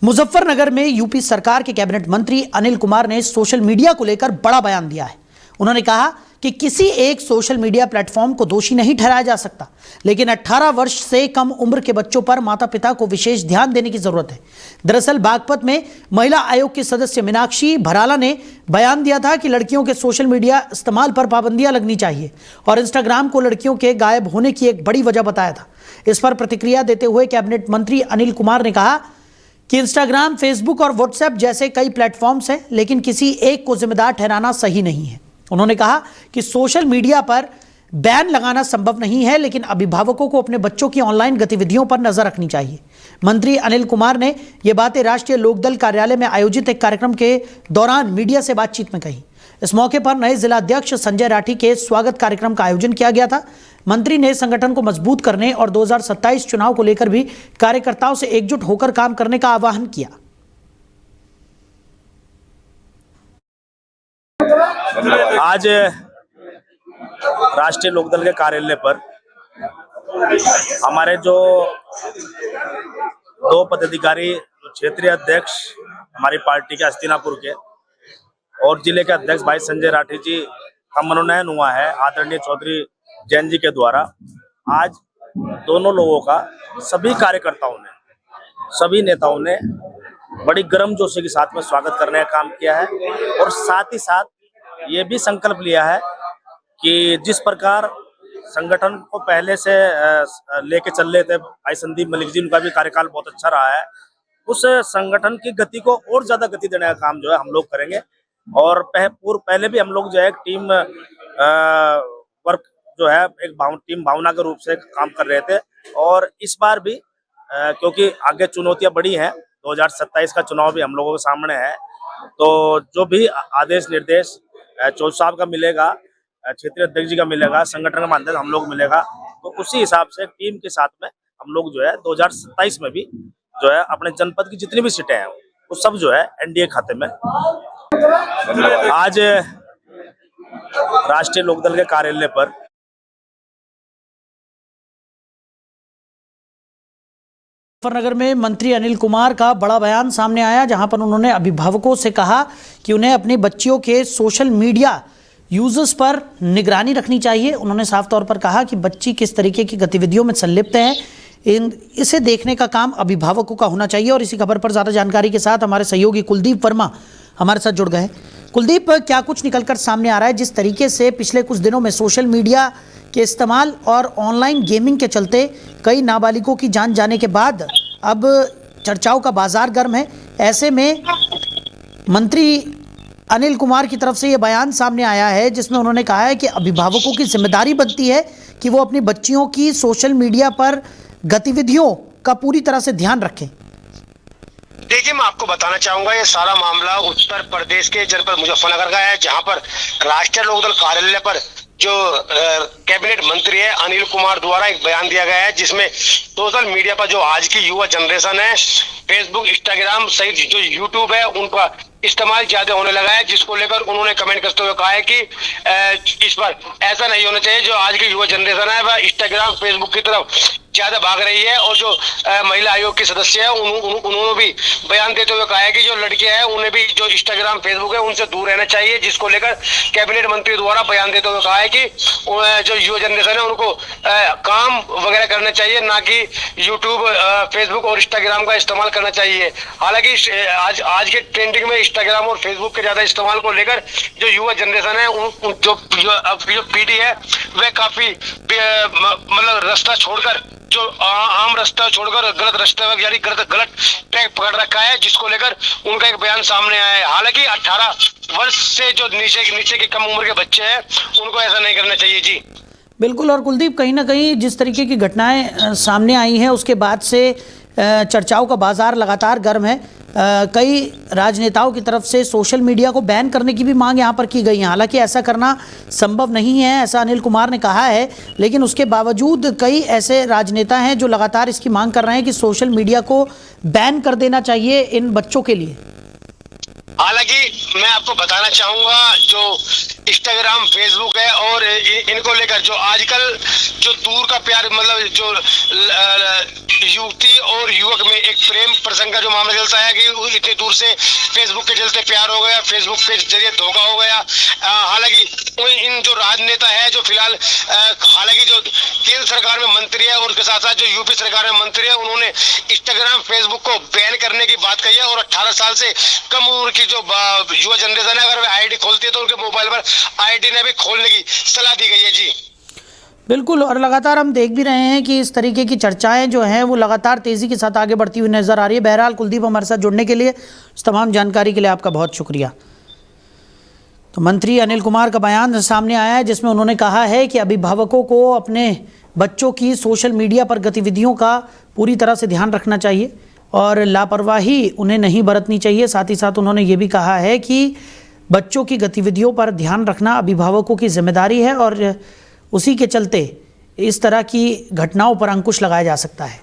मुजफ्फरनगर में यूपी सरकार के कैबिनेट मंत्री अनिल कुमार ने सोशल मीडिया को लेकर बड़ा बयान दिया है। उन्होंने कहा कि किसी एक सोशल मीडिया प्लेटफॉर्म को दोषी नहीं ठहराया जा सकता, लेकिन 18 वर्ष से कम उम्र के बच्चों पर माता पिता को विशेष ध्यान देने की जरूरत है। दरअसल बागपत में महिला आयोग की सदस्य मीनाक्षी भराला ने बयान दिया था कि लड़कियों के सोशल मीडिया इस्तेमाल पर पाबंदियां लगनी चाहिए और इंस्टाग्राम को लड़कियों के गायब होने की एक बड़ी वजह बताया था। इस पर प्रतिक्रिया देते हुए कैबिनेट मंत्री अनिल कुमार ने कहा कि इंस्टाग्राम, फेसबुक और व्हाट्सएप जैसे कई प्लेटफॉर्म्स हैं, लेकिन किसी एक को जिम्मेदार ठहराना सही नहीं है। उन्होंने कहा कि सोशल मीडिया पर बैन लगाना संभव नहीं है, लेकिन अभिभावकों को अपने बच्चों की ऑनलाइन गतिविधियों पर नजर रखनी चाहिए। मंत्री अनिल कुमार ने ये बातें राष्ट्रीय लोकदल कार्यालय में आयोजित एक कार्यक्रम के दौरान मीडिया से बातचीत में कही। इस मौके पर नए जिलाध्यक्ष संजय राठी के स्वागत कार्यक्रम का आयोजन किया गया था। मंत्री ने संगठन को मजबूत करने और 2027 चुनाव को लेकर भी कार्यकर्ताओं से एकजुट होकर काम करने का आह्वान किया। आज राष्ट्रीय लोकदल के कार्यालय पर हमारे जो दो पदाधिकारी, क्षेत्रीय अध्यक्ष हमारी पार्टी के हस्तिनापुर के और जिले के अध्यक्ष भाई संजय राठी जी का मनोनयन हुआ है आदरणीय चौधरी जैन जी के द्वारा। आज दोनों लोगों का सभी कार्यकर्ताओं ने, सभी नेताओं ने बड़ी गर्मजोशी के साथ में स्वागत करने का काम किया है और साथ ही साथ ये भी संकल्प लिया है कि जिस प्रकार संगठन को पहले से लेके चल रहे थे भाई संदीप मलिक जी, उनका भी कार्यकाल बहुत अच्छा रहा है, उस संगठन की गति को और ज्यादा गति देने का काम जो है हम लोग करेंगे। और पहले भी हम लोग जो है टीम वर्क जो है एक टीम भावना के रूप से काम कर रहे थे और इस बार भी क्योंकि आगे चुनौतियां बड़ी हैं, 2027 का चुनाव भी हम लोगों के सामने है, तो जो भी आदेश निर्देश चौधरी साहब का मिलेगा, क्षेत्रीय अध्यक्ष जी का मिलेगा, संगठन का माध्यम हम लोग मिलेगा, तो उसी हिसाब से टीम के साथ में हम लोग जो है 2027 में भी जो है अपने जनपद की जितनी भी सीटें हैं वो सब जो है एनडीए खाते में। आज राष्ट्रीय लोकदल के कार्यालय पर मुजफ्फरनगर में मंत्री अनिल कुमार का बड़ा बयान सामने आया, जहां पर उन्होंने अभिभावकों से कहा कि उन्हें अपनी बच्चियों के सोशल मीडिया यूजर्स पर निगरानी रखनी चाहिए। उन्होंने साफ तौर पर कहा कि बच्ची किस तरीके की गतिविधियों में संलिप्त है, इसे देखने का काम अभिभावकों का होना चाहिए। और इसी खबर पर ज़्यादा जानकारी के साथ हमारे सहयोगी कुलदीप वर्मा हमारे साथ जुड़ गए। कुलदीप, क्या कुछ निकलकर सामने आ रहा है? जिस तरीके से पिछले कुछ दिनों में सोशल मीडिया के इस्तेमाल और ऑनलाइन गेमिंग के चलते कई नाबालिगों की जान जाने के बाद अब चर्चाओं का बाजार गर्म है, ऐसे में मंत्री अनिल कुमार की तरफ से ये बयान सामने आया है जिसमें उन्होंने कहा है कि अभिभावकों की जिम्मेदारी बनती है कि वो अपनी बच्चियों की सोशल मीडिया पर गतिविधियों का पूरी तरह से ध्यान रखें। देखिए, मैं आपको बताना चाहूंगा, ये सारा मामला उत्तर प्रदेश के जनपद मुजफ्फरनगर का है, जहां पर राष्ट्रीय लोकदल कार्यालय पर जो कैबिनेट मंत्री है अनिल कुमार द्वारा एक बयान दिया गया है, जिसमें सोशल मीडिया पर जो आज की युवा जनरेशन है, फेसबुक, इंस्टाग्राम सहित जो यूट्यूब है, उनका इस्तेमाल ज्यादा होने लगा है, जिसको लेकर उन्होंने कमेंट करते हुए कहा है कि इस पर ऐसा नहीं होना चाहिए। जो आज की युवा जनरेशन है वह इंस्टाग्राम, फेसबुक की तरफ ज्यादा भाग रही है और जो महिला आयोग की सदस्य है उन्होंने भी बयान देते हुए कहा है कि जो लड़कियां हैं उन्हें भी जो इंस्टाग्राम, फेसबुक है उनसे दूर रहना चाहिए, जिसको लेकर कैबिनेट मंत्री द्वारा बयान देते हुए कहा है कि जो युवा जनरेशन है उनको काम वगैरह करना चाहिए, ना कि यूट्यूब, फेसबुक और इंस्टाग्राम का इस्तेमाल करना चाहिए। हालांकि आज के ट्रेंडिंग में इंस्टाग्राम और फेसबुक के ज्यादा इस्तेमाल को लेकर जो युवा जनरेशन है, जो पीढ़ी है वह काफी मतलब रास्ता छोड़कर, जो आम रास्ता छोड़कर गलत रास्ते यानी गलत ट्रैक पकड़ रखा है, जिसको लेकर उनका एक बयान सामने आया है। हालांकि 18 वर्ष से जो नीचे की कम उम्र के बच्चे हैं उनको ऐसा नहीं करना चाहिए। जी बिल्कुल। और कुलदीप, कहीं ना कहीं जिस तरीके की घटनाएं सामने आई हैं उसके बाद से चर्चाओं का बाजार लगातार गर्म है। कई राजनेताओं की तरफ से सोशल मीडिया को बैन करने की भी मांग यहाँ पर की गई है। हालांकि ऐसा करना संभव नहीं है, ऐसा अनिल कुमार ने कहा है, लेकिन उसके बावजूद कई ऐसे राजनेता हैं जो लगातार इसकी मांग कर रहे हैं कि सोशल मीडिया को बैन कर देना चाहिए इन बच्चों के लिए। हालांकि मैं आपको बताना चाहूंगा, जो इंस्टाग्राम, फेसबुक है और इनको लेकर जो आजकल जो दूर का प्यार, मतलब जो युवती और युवक में एक प्रेम प्रसंग का जो मामला चलता है कि इतनी दूर से फेसबुक के चलते प्यार हो गया, फेसबुक के जरिए धोखा हो गया। हालांकि इन जो राजनेता है जो फिलहाल हालांकि जो केंद्र सरकार में मंत्री है और उसके साथ साथ जो यूपी सरकार में मंत्री है, उन्होंने इंस्टाग्राम, फेसबुक को बैन करने की बात कही है और 18 साल से कम उम्र की जो युवा जनरेशन है अगर आईडी खोलती है तो उनके मोबाइल पर आईडी ने भी खोलने की सलाह दी गई है। जी बिल्कुल, और लगातार हम देख भी रहे हैं कि इस तरीके की चर्चाएं जो हैं वो लगातार तेज़ी के साथ आगे बढ़ती हुई नज़र आ रही है। बहरहाल कुलदीप, हमारे साथ जुड़ने के लिए, इस तमाम जानकारी के लिए आपका बहुत शुक्रिया। तो मंत्री अनिल कुमार का बयान सामने आया है जिसमें उन्होंने कहा है कि अभिभावकों को अपने बच्चों की सोशल मीडिया पर गतिविधियों का पूरी तरह से ध्यान रखना चाहिए और लापरवाही उन्हें नहीं बरतनी चाहिए। साथ ही साथ उन्होंने ये भी कहा है कि बच्चों की गतिविधियों पर ध्यान रखना अभिभावकों की जिम्मेदारी है और उसी के चलते इस तरह की घटनाओं पर अंकुश लगाया जा सकता है।